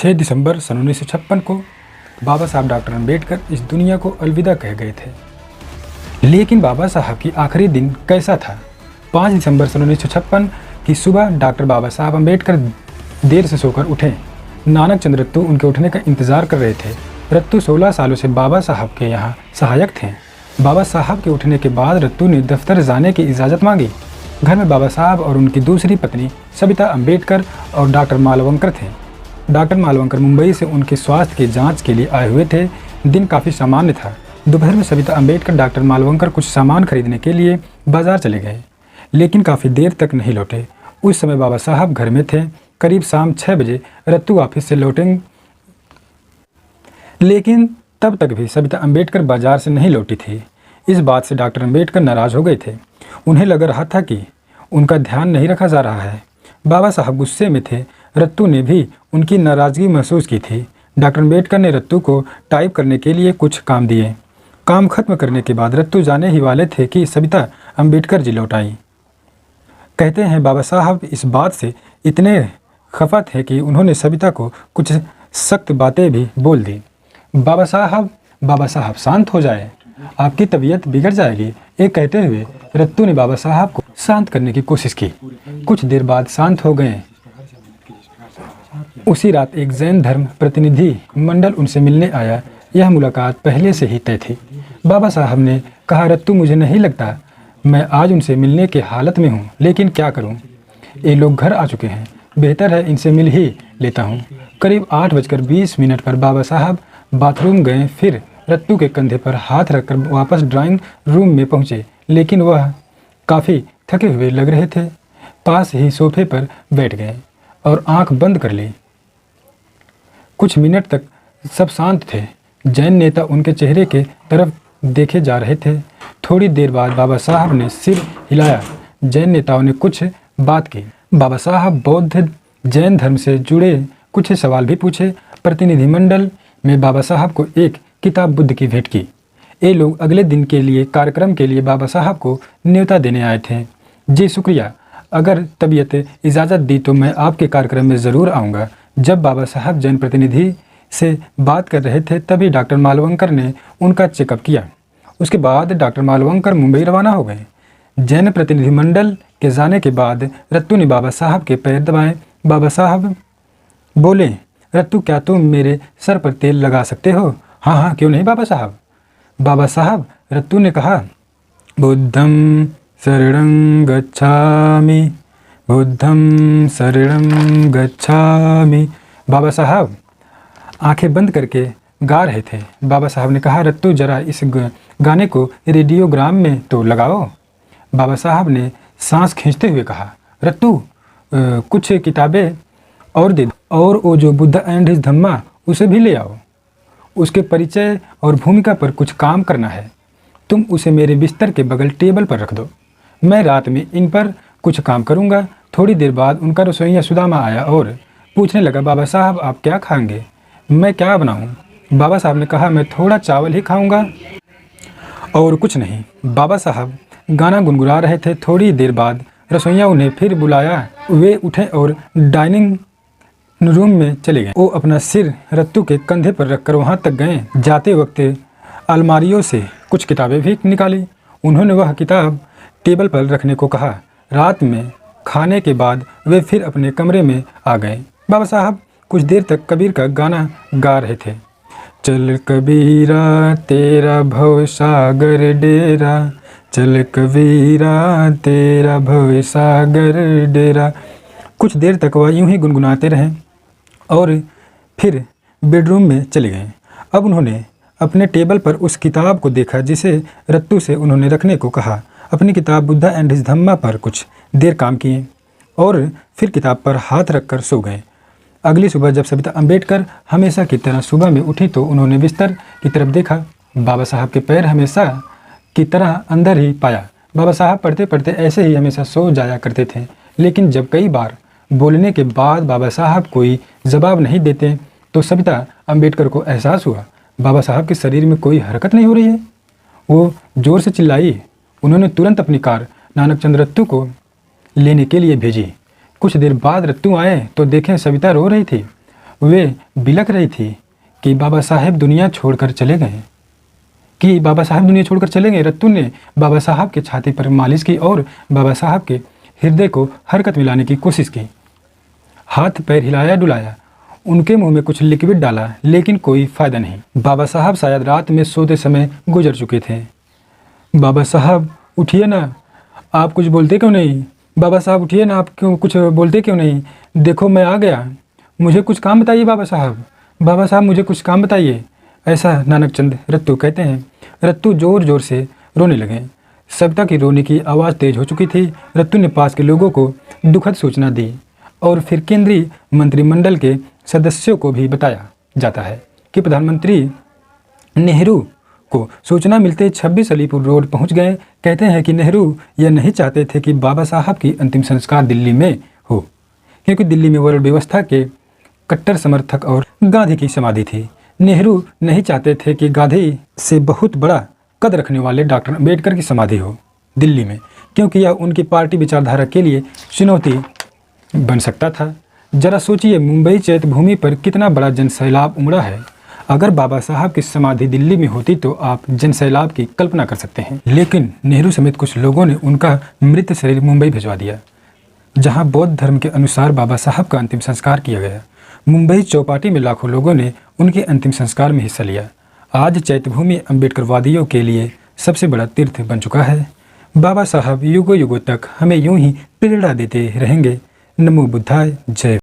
6 दिसंबर सन 1956 को बाबा साहब डॉक्टर अम्बेडकर इस दुनिया को अलविदा कह गए थे। लेकिन बाबा साहब की आखिरी दिन कैसा था? 5 दिसंबर सन 1956 की सुबह डॉक्टर बाबा साहब अम्बेडकर देर से सोकर उठे। नानक चंद रत्तू उनके उठने का इंतज़ार कर रहे थे। रत्तू 16 सालों से बाबा साहब के यहाँ सहायक थे। बाबा साहब के उठने के बाद रत्तू ने दफ्तर जाने की इजाज़त मांगी। घर में बाबा साहब और उनकी दूसरी पत्नी सविता अम्बेडकर और डॉक्टर मालवंकर थे। डॉक्टर मालवंकर मुंबई से उनके स्वास्थ्य की जांच के लिए आए हुए थे। दिन काफ़ी सामान्य था। दोपहर में सविता अम्बेडकर डॉक्टर मालवंकर कुछ सामान खरीदने के लिए बाजार चले गए, लेकिन काफ़ी देर तक नहीं लौटे। उस समय बाबा साहब घर में थे। करीब शाम 6 बजे रत्तू ऑफिस से लौटेंगे, लेकिन तब तक भी सविता अम्बेडकर बाजार से नहीं लौटी थी। इस बात से डॉक्टर अम्बेडकर नाराज़ हो गए थे। उन्हें लग रहा था कि उनका ध्यान नहीं रखा जा रहा है। बाबा साहब गुस्से में थे। रत्तू ने भी उनकी नाराज़गी महसूस की थी। डॉक्टर अम्बेडकर ने रत्तू को टाइप करने के लिए कुछ काम दिए। काम खत्म करने के बाद रत्तू जाने ही वाले थे कि सविता अम्बेडकर जी लौट आई। कहते हैं बाबा साहब इस बात से इतने खफा थे कि उन्होंने सविता को कुछ सख्त बातें भी बोल दी। बाबा साहब शांत हो जाए, आपकी तबीयत बिगड़ जाएगी, ये कहते हुए रत्तू ने बाबा साहब को शांत करने की कोशिश की। कुछ देर बाद शांत हो गए। उसी रात एक जैन धर्म प्रतिनिधि मंडल उनसे मिलने आया। यह मुलाकात पहले से ही तय थी। बाबा साहब ने कहा, रत्तू मुझे नहीं लगता मैं आज उनसे मिलने के हालत में हूँ, लेकिन क्या करूँ, ये लोग घर आ चुके हैं, बेहतर है इनसे मिल ही लेता हूँ। करीब 8:20 पर बाबा साहब बाथरूम गए, फिर रत्तू के कंधे पर हाथ रखकर वापस ड्राइंग रूम में पहुँचे, लेकिन वह काफ़ी थके हुए लग रहे थे। पास ही सोफे पर बैठ गए और आंख बंद कर ली। कुछ मिनट तक सब शांत थे। जैन नेता उनके चेहरे के तरफ देखे जा रहे थे। थोड़ी देर बाद बाबा साहब ने सिर हिलाया। जैन नेताओं ने कुछ बात की। बाबा साहब बौद्ध जैन धर्म से जुड़े कुछ सवाल भी पूछे। प्रतिनिधिमंडल में बाबा साहब को एक किताब बुद्ध की भेंट की। ये लोग अगले दिन के लिए कार्यक्रम के लिए बाबा साहब को न्योता देने आए थे। जी शुक्रिया, अगर तबीयत इजाज़त दी तो मैं आपके कार्यक्रम में ज़रूर आऊँगा। जब बाबा साहब जैन प्रतिनिधि से बात कर रहे थे तभी डॉक्टर मालवंकर ने उनका चेकअप किया। उसके बाद डॉक्टर मालवंकर मुंबई रवाना हो गए। जैन प्रतिनिधिमंडल के जाने के बाद रत्तू ने बाबा साहब के पैर दबाए। बाबा साहब बोले, रत्तू क्या तुम मेरे सर पर तेल लगा सकते हो? हाँ हाँ, क्यों नहीं बाबा साहब। बाबा साहब, रत्तू ने कहा, बुद्धं शरणं गच्छामि, बुद्धं शरणं गच्छामि। बाबा साहब आंखें बंद करके गा रहे थे। बाबा साहब ने कहा, रत्तू जरा इस गाने को रेडियोग्राम में तो लगाओ। बाबा साहब ने सांस खींचते हुए कहा, रत्तू कुछ किताबें और दे दो, और वो जो बुद्ध एंड हिज धम्मा उसे भी ले आओ। उसके परिचय और भूमिका पर कुछ काम करना है। तुम उसे मेरे बिस्तर के बगल टेबल पर रख दो। मैं रात में इन पर कुछ काम करूँगा। थोड़ी देर बाद उनका रसोइया सुदामा आया और पूछने लगा, बाबा साहब आप क्या खाएंगे? मैं क्या बनाऊँ? बाबा साहब ने कहा, मैं थोड़ा चावल ही खाऊँगा और कुछ नहीं। बाबा साहब गाना गुनगुना रहे थे। थोड़ी देर बाद रसोइया उन्हें फिर बुलाया। वे उठे और डाइनिंग रूम में चले गए। वो अपना सिर रत्तू के कंधे पर रखकर वहाँ तक गए। जाते वक्त अलमारियों से कुछ किताबें भी निकाली। उन्होंने वह किताब टेबल पर रखने को कहा। रात में खाने के बाद वे फिर अपने कमरे में आ गए। बाबा साहब कुछ देर तक कबीर का गाना गा रहे थे। चल कबीरा तेरा भव सागर डेरा, चल कबीरा तेरा भव सागर डेरा। कुछ देर तक वह यूं ही गुनगुनाते रहे और फिर बेडरूम में चले गए। अब उन्होंने अपने टेबल पर उस किताब को देखा जिसे रत्तू से उन्होंने रखने को कहा। अपनी किताब बुद्ध एंड हिज धम्मा पर कुछ देर काम किए और फिर किताब पर हाथ रखकर सो गए। अगली सुबह जब सविता अम्बेडकर हमेशा की तरह सुबह में उठी तो उन्होंने बिस्तर की तरफ देखा। बाबा साहब के पैर हमेशा की तरह अंदर ही पाया। बाबा साहब पढ़ते पढ़ते ऐसे ही हमेशा सो जाया करते थे, लेकिन जब कई बार बोलने के बाद बाबा साहब कोई जवाब नहीं देते तो सविता अम्बेडकर को एहसास हुआ बाबा साहब के शरीर में कोई हरकत नहीं हो रही है। वो ज़ोर से चिल्लाई। उन्होंने तुरंत अपनी कार नानक चंद रत्तू को लेने के लिए भेजी। कुछ देर बाद रत्तू आए तो देखें सविता रो रही थी। वे बिलख रही थी कि बाबा साहेब दुनिया छोड़कर चले गए। रत्तू ने बाबा साहब के छाती पर मालिश की और बाबा साहब के हृदय को हरकत में लाने की कोशिश की। हाथ पैर हिलाया डुलाया, उनके मुंह में कुछ लिक्विड डाला, लेकिन कोई फायदा नहीं। बाबा साहब शायद रात में सोते समय गुजर चुके थे। बाबा साहब उठिए ना, आप कुछ बोलते क्यों नहीं? बाबा साहब उठिए ना, आप क्यों कुछ बोलते क्यों नहीं? देखो मैं आ गया, मुझे कुछ काम बताइए बाबा साहब मुझे कुछ काम बताइए। ऐसा नानक चंद रत्तू कहते हैं। रत्तू जोर जोर से रोने लगे। सविता की रोने की आवाज़ तेज हो चुकी थी। रत्तू ने पास के लोगों को दुखद सूचना दी और फिर केंद्रीय मंत्रिमंडल के सदस्यों को भी बताया जाता है कि प्रधानमंत्री नेहरू को सूचना मिलते 26 अलीपुर रोड पहुंच गए। कहते हैं कि नेहरू यह नहीं चाहते थे कि बाबा साहब की अंतिम संस्कार दिल्ली में हो, क्योंकि दिल्ली में वर्ण व्यवस्था के कट्टर समर्थक और गांधी की समाधि थी। नेहरू नहीं चाहते थे कि गांधी से बहुत बड़ा कद रखने वाले डॉक्टर अम्बेडकर की समाधि हो दिल्ली में, क्योंकि यह उनकी पार्टी विचारधारा के लिए चुनौती बन सकता था। जरा सोचिए, मुंबई चैत्यभूमि पर कितना बड़ा जनसैलाब उमड़ा है। अगर बाबा साहब की समाधि दिल्ली में होती तो आप जनसैलाब की कल्पना कर सकते हैं। लेकिन नेहरू समेत कुछ लोगों ने उनका मृत शरीर मुंबई भिजवा दिया, जहां बौद्ध धर्म के अनुसार बाबा साहब का अंतिम संस्कार किया गया। मुंबई चौपाटी में लाखों लोगों ने उनके अंतिम संस्कार में हिस्सा लिया। आज चैत्यभूमि अम्बेडकरवादियों के लिए सबसे बड़ा तीर्थ बन चुका है। बाबा साहब युगों युगों तक हमें यूं ही प्रेरणा देते रहेंगे। नमो बुद्धाय। जय।